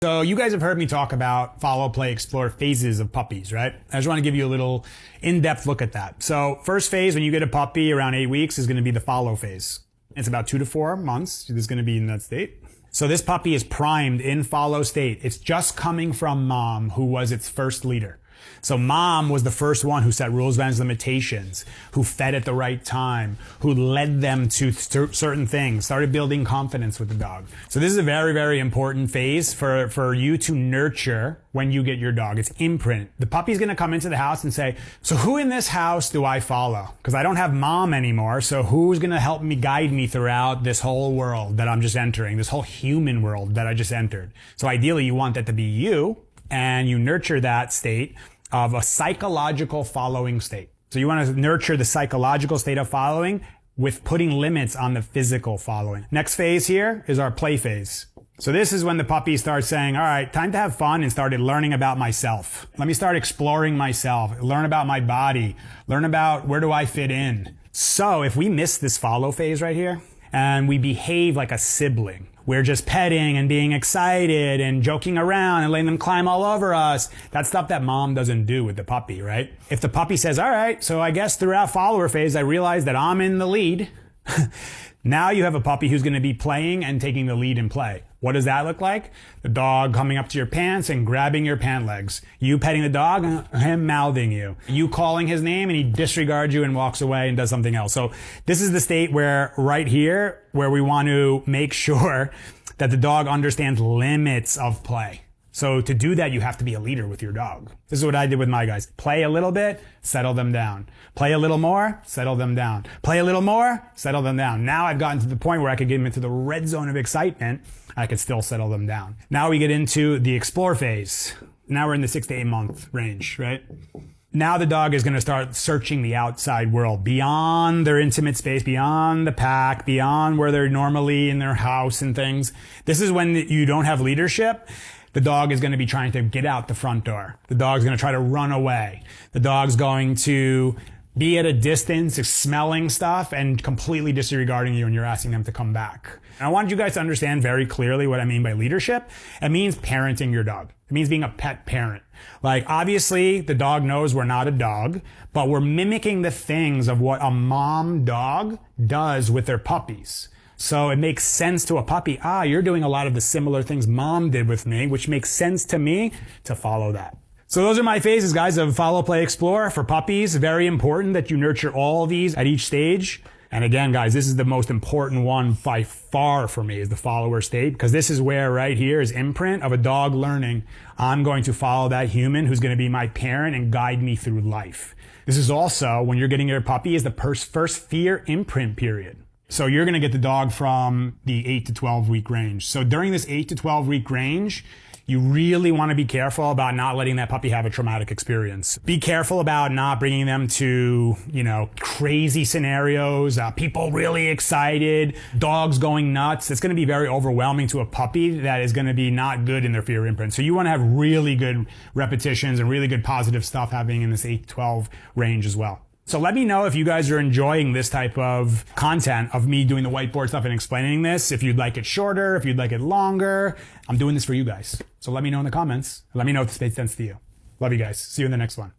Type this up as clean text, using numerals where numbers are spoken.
So you guys have heard me talk about follow, play, explore phases of puppies, right? I just want to give you a little in-depth look at that. So first phase, when you get a puppy around 8 weeks, is going to be the follow phase. It's about 2 to 4 months. It's going to be in that state. So this puppy is primed in follow state. It's just coming from mom, who was its first leader. So mom was the first one who set rules, bounds, limitations, who fed at the right time, who led them to certain things, started building confidence with the dog. So this is a very, very important phase for you to nurture when you get your dog. It's imprint. The puppy's going to come into the house and say, so who in this house do I follow? Because I don't have mom anymore. So who's going to help me, guide me throughout this whole world that I'm just entering, this whole human world that I just entered? So ideally you want that to be you, and you nurture that state of a psychological following state. So you want to nurture the psychological state of following with putting limits on the physical following. Next phase here is our play phase. So this is when the puppy starts saying, all right, time to have fun, and started learning about myself. Let me start exploring myself, learn about my body, learn about where do I fit in. So if we miss this follow phase right here and we behave like a sibling, we're just petting and being excited and joking around and letting them climb all over us. That's stuff that mom doesn't do with the puppy, right? If the puppy says, all right, so I guess throughout follower phase, I realize that I'm in the lead. Now you have a puppy who's going to be playing and taking the lead in play. What does that look like? The dog coming up to your pants and grabbing your pant legs. You petting the dog, him mouthing you. You calling his name and he disregards you and walks away and does something else. So this is the state where right here, where we want to make sure that the dog understands limits of play. So to do that, you have to be a leader with your dog. This is what I did with my guys. Play a little bit, settle them down. Play a little more, settle them down. Play a little more, settle them down. Now I've gotten to the point where I could get them into the red zone of excitement. I could still settle them down. Now we get into the explore phase. Now we're in the 6 to 8 month range, right? Now the dog is going to start searching the outside world, beyond their intimate space, beyond the pack, beyond where they're normally in their house and things. This is when you don't have leadership. The dog is going to be trying to get out the front door. The dog's going to try to run away. The dog's going to be at a distance, smelling stuff and completely disregarding you, and you're asking them to come back. And I want you guys to understand very clearly what I mean by leadership. It means parenting your dog. It means being a pet parent. Like, obviously, the dog knows we're not a dog, but we're mimicking the things of what a mom dog does with their puppies. So it makes sense to a puppy, you're doing a lot of the similar things mom did with me, which makes sense to me to follow that. So those are my phases, guys, of follow, play, explore for puppies. Very important that you nurture all of these at each stage. And again, guys, this is the most important one by far for me, is the follower state, because this is where right here is imprint of a dog learning, I'm going to follow that human who's going to be my parent and guide me through life. This is also, when you're getting your puppy, is the first fear imprint period. So you're going to get the dog from the 8 to 12 week range. So during this 8 to 12 week range, you really want to be careful about not letting that puppy have a traumatic experience. Be careful about not bringing them to, crazy scenarios, people really excited, dogs going nuts. It's going to be very overwhelming to a puppy that is going to be not good in their fear imprint. So you want to have really good repetitions and really good positive stuff happening in this 8 to 12 range as well. So let me know if you guys are enjoying this type of content of me doing the whiteboard stuff and explaining this. If you'd like it shorter, if you'd like it longer, I'm doing this for you guys. So let me know in the comments. Let me know if this made sense to you. Love you guys. See you in the next one.